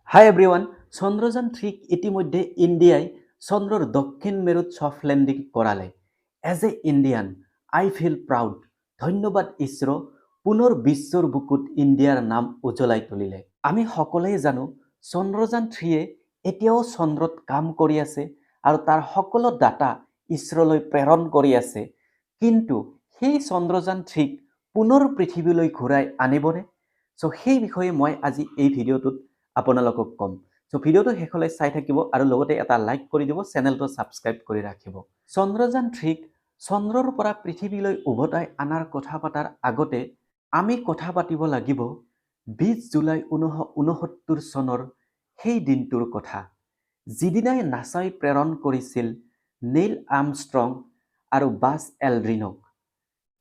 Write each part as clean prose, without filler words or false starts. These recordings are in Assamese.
হাই এভৰিওয়ান, চন্দ্ৰযান 3 ইতিমধ্যে ইন্ডিয়ায় চন্দ্ৰৰ দক্ষিণ মেৰুত সফট ল্যান্ডিং কৰালে। As a Indian I feel proud. ধন্যবাদ ইছৰো, পুনৰ বিশ্বৰ বুকুত ইণ্ডিয়াৰ নাম উজ্বলাই তুলিলে। আমি সকলোৱে জানো চন্দ্ৰযান 3 এতিয়াও চন্দ্ৰত কাম কৰি আছে আৰু তাৰ সকলো ডাটা ইছৰোলৈ প্ৰেৰণ কৰি আছে। কিন্তু সেই চন্দ্ৰযান 3 পুনৰ পৃথিৱীলৈ ঘূৰাই আনিবনে? সেই বিষয়ে মই আজি এই ভিডিঅ'টোত আপোনালোকক কম। ভিডিঅ'টো শেষলৈ চাই থাকিব আৰু লগতে এটা লাইক কৰি দিব, চেনেলটো ছাবস্ক্ৰাইব কৰি ৰাখিব। চন্দ্ৰযান 3 চন্দ্ৰৰ পৰা পৃথিৱীলৈ উভতাই আনাৰ কথা পতাৰ আগতে আমি কথা পাতিব লাগিব 20 জুলাই 1969 চনৰ সেই দিনটোৰ কথা, যিদিনাই নাছাই প্ৰেৰণ কৰিছিল নীল আৰ্মষ্ট্ৰং আৰু বাছ এলড্ৰিনক।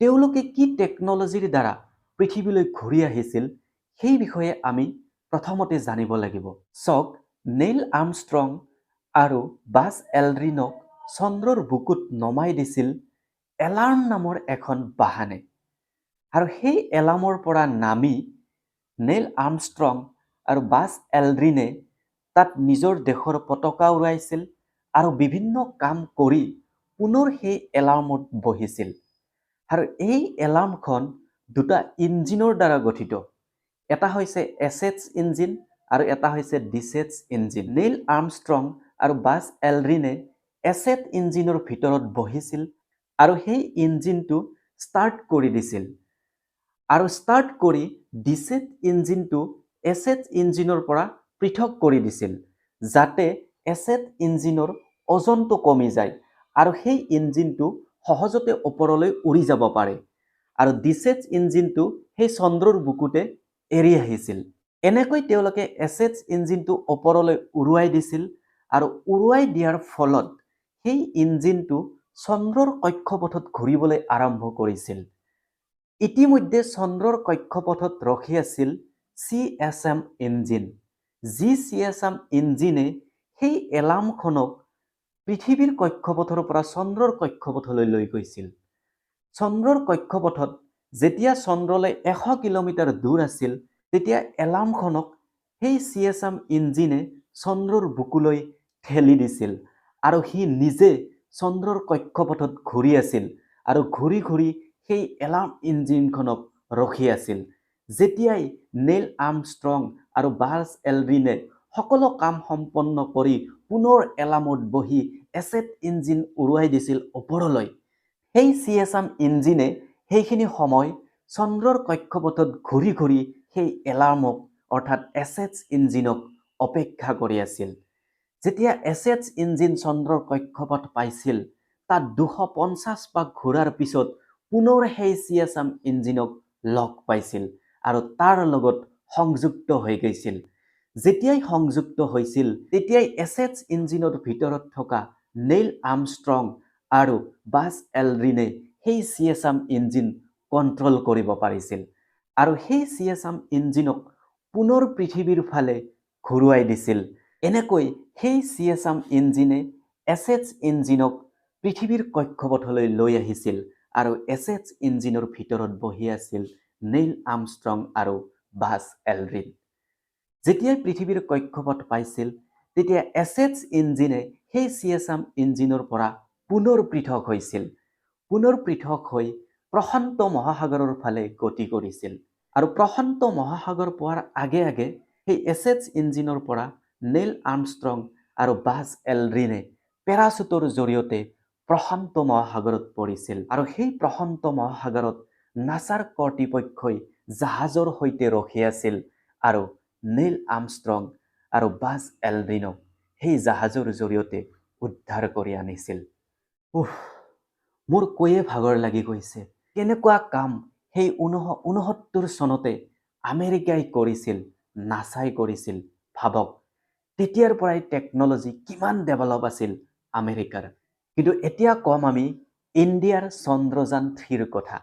তেওঁলোকে কি টেকনলজিৰ দ্বাৰা পৃথিৱীলৈ ঘূৰি আহিছিল সেই বিষয়ে আমি প্ৰথমতে জানিব লাগিব। নীল আৰ্মষ্ট্ৰং আৰু বাছ এলড্ৰিনক চন্দ্ৰৰ বুকুত নমাই দিছিল এলাৰ্ম নামৰ এখন বাহনে। আৰু সেই এলাৰ্মৰ পৰা নামি নীল আৰ্মষ্ট্ৰং আৰু বাছ এলড্ৰিনে তাত নিজৰ দেশৰ পতাকা উৰাইছিল আৰু বিভিন্ন কাম কৰি পুনৰ সেই এলাৰ্মত বহিছিল। আৰু এই এলাৰ্মখন দুটা ইঞ্জিনৰ দ্বাৰা গঠিত। এটা হৈছে এছএচ ইঞ্জিন আৰু এটা হৈছে ডিচএচ ইঞ্জিন। নীল আৰ্মষ্ট্ৰং আৰু বাছ এলড্ৰিনে এছএচ ইঞ্জিনৰ ভিতৰত বহিছিল আৰু সেই ইঞ্জিনটো ষ্টাৰ্ট কৰি দিছিল আৰু ষ্টাৰ্ট কৰি ডিচএচ ইঞ্জিনটো এছএচ ইঞ্জিনৰ পৰা পৃথক কৰি দিছিল, যাতে এছএচ ইঞ্জিনৰ ওজনটো কমি যায় আৰু সেই ইঞ্জিনটো সহজতে ওপৰলৈ উৰি যাব পাৰে। আৰু ডিচএচ ইঞ্জিনটো সেই চন্দ্ৰৰ বুকুতে এৰি আহিছিল। এনেকৈ তেওঁলোকে এছএচ ইঞ্জিনটো ওপৰলৈ উৰুৱাই দিছিল আৰু উৰুৱাই দিয়াৰ ফলত সেই ইঞ্জিনটো চন্দ্ৰৰ কক্ষপথত ঘূৰিবলৈ আৰম্ভ কৰিছিল। ইতিমধ্যে চন্দ্ৰৰ কক্ষপথত ৰখি আছিল CSM ইঞ্জিন। যি CSM ইঞ্জিনে সেই এলাৰ্মখনক পৃথিৱীৰ কক্ষপথৰ পৰা চন্দ্ৰৰ কক্ষপথলৈ লৈ গৈছিল। চন্দ্ৰৰ কক্ষপথত যেতিয়া চন্দ্ৰলৈ 100 কিলোমিটাৰ দূৰ আছিল, তেতিয়া এলাৰ্মখনক সেই CSM ইঞ্জিনে চন্দ্ৰৰ বুকুলৈ ঠেলি দিছিল আৰু সি নিজে চন্দ্ৰৰ কক্ষপথত ঘূৰি আছিল আৰু ঘূৰি ঘূৰি সেই এলাৰ্ম ইঞ্জিনখনক ৰখি আছিল। যেতিয়াই নীল আৰ্মষ্ট্ৰং আৰু বাছ এলড্ৰিনে সকলো কাম সম্পন্ন কৰি পুনৰ এলাৰ্মত বহি এছএচ ইঞ্জিন উৰুৱাই দিছিল ওপৰলৈ, সেই CSM ইঞ্জিনে সেইখিনি সময় চন্দ্ৰৰ কক্ষপথত ঘূৰি ঘূৰি সেই এলাৰ্মক অৰ্থাৎ এছএচ ইঞ্জিনক অপেক্ষা কৰি আছিল। যেতিয়া এছএচ ইঞ্জিন চন্দ্ৰৰ কক্ষপথ পাইছিল, তাত 250 পাক ঘূৰাৰ পিছত পুনৰ সেই CSM ইঞ্জিনক লগ পাইছিল আৰু তাৰ লগত সংযুক্ত হৈ গৈছিল। যেতিয়াই সংযুক্ত হৈছিল, তেতিয়াই এছএচ ইঞ্জিনৰ ভিতৰত থকা নীল আৰ্মষ্ট্ৰং আৰু বাছ এলড্ৰিনে সেই CSM ইঞ্জিন কণ্ট্ৰল কৰিব পাৰিছিল আৰু সেই CSM ইঞ্জিনক পুনৰ পৃথিৱীৰ ফালে ঘূৰুৱাই দিছিল। এনেকৈ সেই CSM ইঞ্জিনে এছএচ ইঞ্জিনক পৃথিৱীৰ কক্ষপথলৈ লৈ আহিছিল আৰু এছএচ ইঞ্জিনৰ ভিতৰত বহি আছিল নীল আৰ্মষ্ট্ৰং আৰু বাছ এলড্ৰিন। যেতিয়াই পৃথিৱীৰ কক্ষপথ পাইছিল, তেতিয়া এছএচ ইঞ্জিনে সেই CSM ইঞ্জিনৰ পৰা পুনৰ পৃথক হৈছিল। পুনৰ পৃথক হৈ প্ৰশান্ত মহাসাগৰৰ ফালে গতি কৰিছিল আৰু প্ৰশান্ত মহাসাগৰ পোৱাৰ আগে আগে সেই এছএচ ইঞ্জিনৰ পৰা নীল আৰ্মষ্ট্ৰং আৰু বাছ এলড্ৰিনে পেৰাচুটৰ জৰিয়তে প্ৰশান্ত মহাসাগৰত পৰিছিল আৰু সেই প্ৰশান্ত মহাসাগৰত নাছাৰ কৰ্তৃপক্ষই জাহাজৰ সৈতে ৰখি আছিল আৰু নীল আৰ্মষ্ট্ৰং আৰু বাছ এলড্ৰিনক সেই জাহাজৰ জৰিয়তে উদ্ধাৰ কৰি আনিছিল। মোৰ কৈয়ে ভাগৰ লাগি গৈছে। কেনেকুৱা কাম সেই 1969 চনতে আমেৰিকাই কৰিছিল, নাছাই কৰিছিল। ভাবক, তেতিয়াৰ পৰাই টেকনলজি কিমান ডেভেলপ আছিল আমেৰিকাৰ। কিন্তু এতিয়া কম আমি ইণ্ডিয়াৰ চন্দ্ৰযান 3ৰ কথা।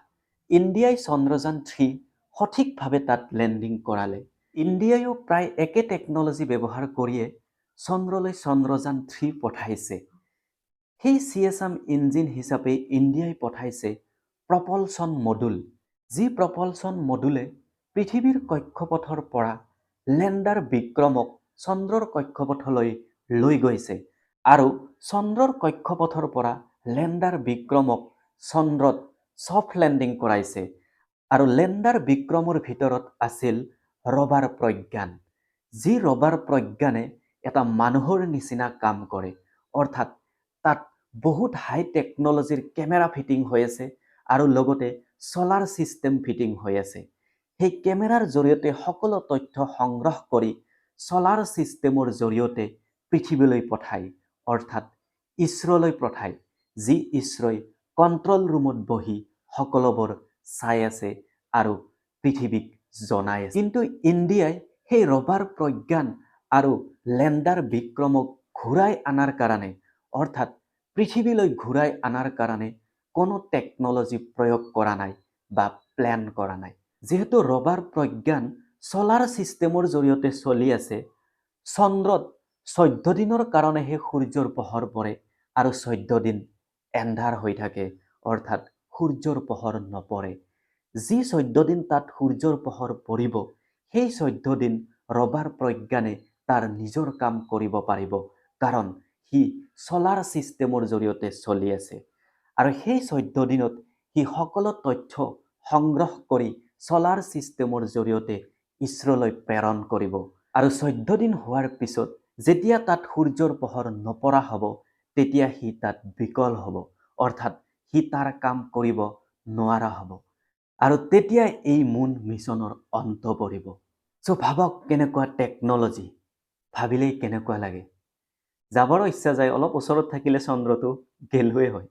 ইণ্ডিয়াই চন্দ্ৰযান 3 সঠিকভাৱে তাত লেণ্ডিং কৰালে। ইণ্ডিয়ায়ো প্ৰায় একে টেকনলজি ব্যৱহাৰ কৰিয়ে চন্দ্ৰলৈ চন্দ্ৰযান 3 পঠাইছে। সেই CSM ইঞ্জিন হিচাপে ইণ্ডিয়াই পঠাইছে প্ৰপলচন মডুল, যি প্ৰপলচন মডুলে পৃথিৱীৰ কক্ষপথৰ পৰা লেণ্ডাৰ বিক্ৰমক চন্দ্ৰৰ কক্ষপথলৈ লৈ গৈছে আৰু চন্দ্ৰৰ কক্ষপথৰ পৰা লেণ্ডাৰ বিক্ৰমক চন্দ্ৰত ছফ্ট লেণ্ডিং কৰাইছে আৰু লেণ্ডাৰ বিক্ৰমৰ ভিতৰত আছিল ৰবাৰ প্ৰজ্ঞান, যি ৰবাৰ প্ৰজ্ঞানে এটা মানুহৰ নিচিনা কাম কৰে, অৰ্থাৎ তাত বহুত হাই টেকনলজিৰ কেমেৰা ফিটিং হৈ আছে আৰু লগতে ছলাৰ ছিষ্টেম ফিটিং হৈ আছে। সেই কেমেৰাৰ জৰিয়তে সকলো তথ্য সংগ্ৰহ কৰি ছলাৰ ছিষ্টেমৰ জৰিয়তে পৃথিৱীলৈ পঠায়, অৰ্থাৎ ইছৰ'লৈ পঠায়, যি ইছৰ'ই কণ্ট্ৰল ৰুমত বহি সকলোবোৰ চাই আছে আৰু পৃথিৱীক জনাই আছে। কিন্তু ইণ্ডিয়াই সেই ৰবাৰ প্ৰজ্ঞান আৰু লেণ্ডাৰ বিক্ৰমক ঘূৰাই আনাৰ কাৰণে, অৰ্থাৎ পৃথিৱীলৈ ঘূৰাই আনাৰ কাৰণে কোনো টেকনলজি প্ৰয়োগ কৰা নাই বা প্লেন কৰা নাই। যিহেতু ৰবাৰ প্ৰজ্ঞান ছলাৰ ছিষ্টেমৰ জৰিয়তে চলি আছে, চন্দ্ৰত 14 দিনৰ কাৰণেহে সূৰ্যৰ পোহৰ পৰে আৰু 14 দিন এন্ধাৰ হৈ থাকে, অৰ্থাৎ সূৰ্যৰ পোহৰ নপৰে। যি 14 দিন তাত সূৰ্যৰ পোহৰ পৰিব, সেই 14 দিন ৰবাৰ প্ৰজ্ঞানে তাৰ নিজৰ কাম কৰিব পাৰিব, কাৰণ সি ছলাৰ ছিষ্টেমৰ জৰিয়তে চলি আছে আৰু সেই 14 দিনত সি সকলো তথ্য সংগ্ৰহ কৰি ছলাৰ ছিষ্টেমৰ জৰিয়তে ইছৰ'লৈ প্ৰেৰণ কৰিব আৰু 14 দিন হোৱাৰ পিছত যেতিয়া তাত সূৰ্যৰ পোহৰ নপৰা হ'ব, তেতিয়া সি তাত বিকল হ'ব, অৰ্থাৎ সি তাৰ কাম কৰিব নোৱাৰা হ'ব আৰু তেতিয়া এই মুন মিছনৰ অন্ত পৰিব। চ' ভাবক কেনেকুৱা টেকনলজি, ভাবিলেই কেনেকুৱা লাগে। যাবৰো ইচ্ছা যায়, অলপ ওচৰত থাকিলে চন্দ্ৰটো গেলুৱে হয়।